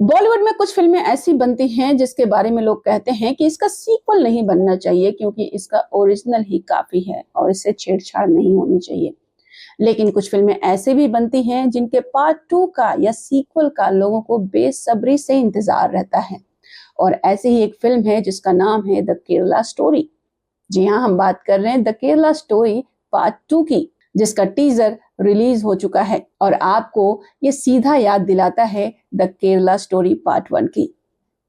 बॉलीवुड में कुछ फिल्में ऐसी बनती हैं जिसके बारे में लोग कहते हैं कि इसका सीक्वल नहीं बनना चाहिए क्योंकि इसका ओरिजिनल ही काफी है और इससे छेड़छाड़ नहीं होनी चाहिए। लेकिन कुछ फिल्में ऐसे भी बनती हैं जिनके पार्ट 2 का या सीक्वल का लोगों को बेसब्री से इंतजार रहता है। और ऐसी ही एक फिल्म है जिसका नाम है द केरला स्टोरी। जी हाँ, हम बात कर रहे हैं द केरला स्टोरी पार्ट 2 की, जिसका टीजर रिलीज हो चुका है और आपको ये सीधा याद दिलाता है द केरला स्टोरी पार्ट 1 की।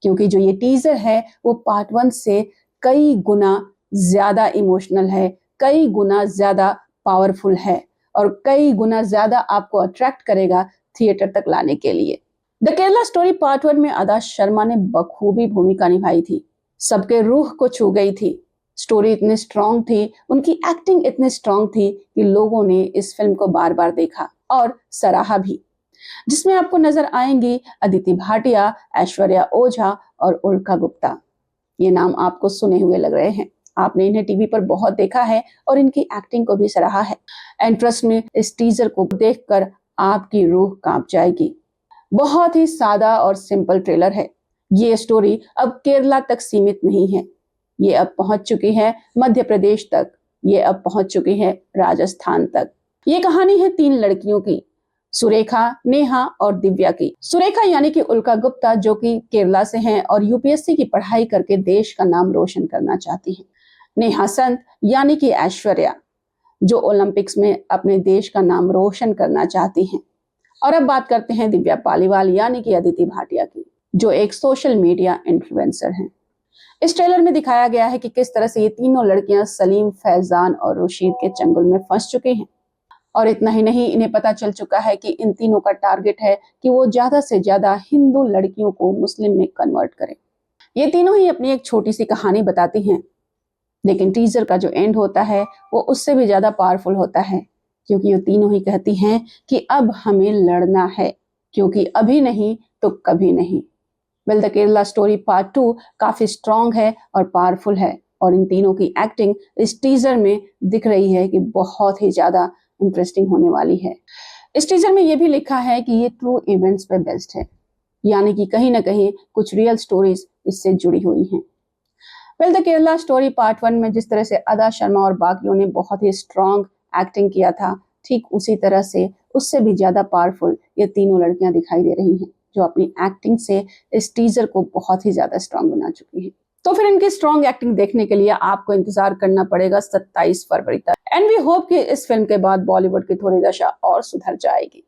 क्योंकि जो ये टीजर है वो पार्ट 1 से कई गुना ज्यादा इमोशनल है, कई गुना ज्यादा पावरफुल है और कई गुना ज्यादा आपको अट्रैक्ट करेगा थिएटर तक लाने के लिए। द केरला स्टोरी पार्ट 1 में आदर्श शर्मा ने बखूबी भूमिका निभाई थी, सबके रूह को छू गई थी। स्टोरी इतनी स्ट्रांग थी, उनकी एक्टिंग इतनी स्ट्रांग थी कि लोगों ने इस फिल्म को बार बार देखा और सराहा भी। जिसमें आपको नजर आएंगी अदिति भाटिया, ऐश्वर्या ओझा और उल्का गुप्ता। ये नाम आपको सुने हुए लग रहे हैं, आपने इन्हें टीवी पर बहुत देखा है और इनकी एक्टिंग को भी सराहा है। एंड ट्रस्ट में इस टीजर को देखकर आपकी रूह कांप जाएगी। बहुत ही सादा और सिंपल ट्रेलर है। ये स्टोरी अब केरला तक सीमित नहीं है, ये अब पहुंच चुकी है मध्य प्रदेश तक, ये अब पहुंच चुकी है राजस्थान तक। ये कहानी है 3 लड़कियों की, सुरेखा, नेहा और दिव्या की। सुरेखा यानी कि उल्का गुप्ता, जो कि केरला से हैं और यूपीएससी की पढ़ाई करके देश का नाम रोशन करना चाहती हैं। नेहा संत यानी कि ऐश्वर्या, जो ओलंपिक्स में अपने देश का नाम रोशन करना चाहती हैं। और अब बात करते हैं दिव्या पालीवाल यानी कि अदिति भाटिया की, जो एक सोशल मीडिया इन्फ्लुएंसर हैं। इस ट्रेलर में दिखाया गया है कि किस तरह से ये तीनों लड़कियां सलीम, फैजान और रुशीद के चंगुल में फंस चुकी हैं। और इतना ही नहीं, इन्हें पता चल चुका है कि इन तीनों का टारगेट है कि वो ज्यादा से ज्यादा हिंदू लड़कियों को मुस्लिम में कन्वर्ट करें। ये तीनों ही अपनी एक छोटी सी कहानी बताती हैं, लेकिन टीजर का जो एंड होता है वो उससे भी ज्यादा पावरफुल होता है, क्योंकि ये तीनों ही कहती हैं कि अब हमें लड़ना है, क्योंकि अभी नहीं तो कभी नहीं। Well, the Kerala story part 2 काफी स्ट्रांग है और पावरफुल है और इन तीनों की एक्टिंग इस टीजर में दिख रही है कि बहुत ही ज्यादा इंटरेस्टिंग होने वाली है। इस टीजर में ये भी लिखा है कि ये ट्रू इवेंट्स पे बेस्ड है, यानी कि कहीं ना कहीं कुछ रियल स्टोरीज इससे जुड़ी हुई हैं। Well, the Kerala story part 1 में जिस तरह से अदा शर्मा और बाकियों ने बहुत ही स्ट्रांग एक्टिंग किया था, ठीक उसी तरह से उससे भी ज्यादा पावरफुल ये तीनों लड़कियां दिखाई दे रही हैं, जो अपनी एक्टिंग से इस टीजर को बहुत ही ज्यादा स्ट्रांग बना चुकी है। तो फिर इनकी स्ट्रांग एक्टिंग देखने के लिए आपको इंतजार करना पड़ेगा 27 फरवरी तक। एंड वी होप कि इस फिल्म के बाद बॉलीवुड की थोड़ी दशा और सुधर जाएगी।